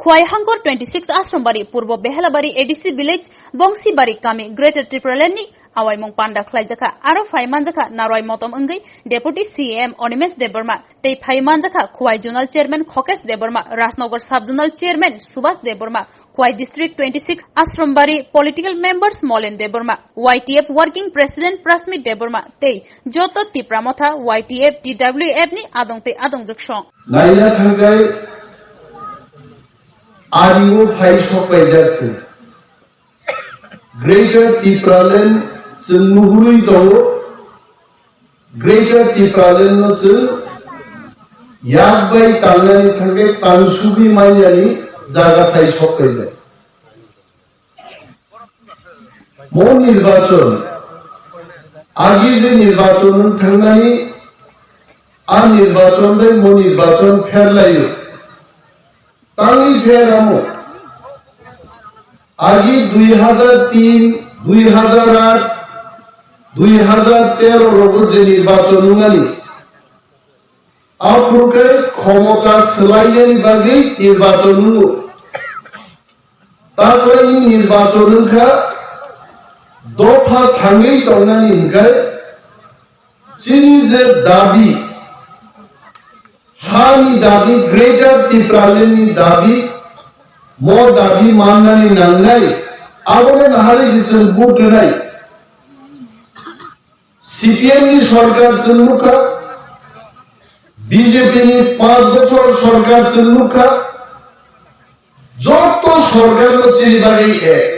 Khorango 26 Asrambari Purbo Behalabari ADC village Bongsibari Kami Greater Tipra Leni Awai Mong Panda Klaijaka Aro Faimanjaka Naroi Motom Ungai Deputy CM Onimes Deberma Tei Faimanjaka Khwai Zonal Chairman Khokes Deberma Rasnagar Sub-Zonal Chairman Subhas Deberma Khwai District 26 Asrambari Political Members Molen Deberma YTF Working President Prasmi Deberma Tei Joto Tipra Motha YTF TWF ni Adongte Adongjak Shong Naina Thangai আরিও ফাই সবাই যাচ্ছে greater টিপ্রালেন চুনুহুরুই দল greater টিপ্রালেন নচু ইয়াবাই তালনানি থাকে তানসুবি মাইনানি জায়গা phi সবাই যায় মন নির্বাচন আগে যে নির্বাচন থাকনানি আর নির্বাচন দেয় মন নির্বাচন ফেরলাইও তাই ফেরামো আগে 2003 2008 2013 রব যে নির্বাচন নালি আপনাকে ক্ষমতা সোলাইলেন বাগে নির্বাচন তারপরে নির্বাচন খা দফা থাঙ্গেই তংনানি ইনকায় চিনি যে দাবি हानी दाबी ग्रेटर टिप्रालेनी दाबी मो दाबी माननानी नांगनाय आबोनो नाहारि सिसन बुट नाय सीपीएम नि सरकार चुनुखा बीजेपी नि 5 বছর सरकार चुनुखा যত সরকার হচ্ছে এই বাড়ি এক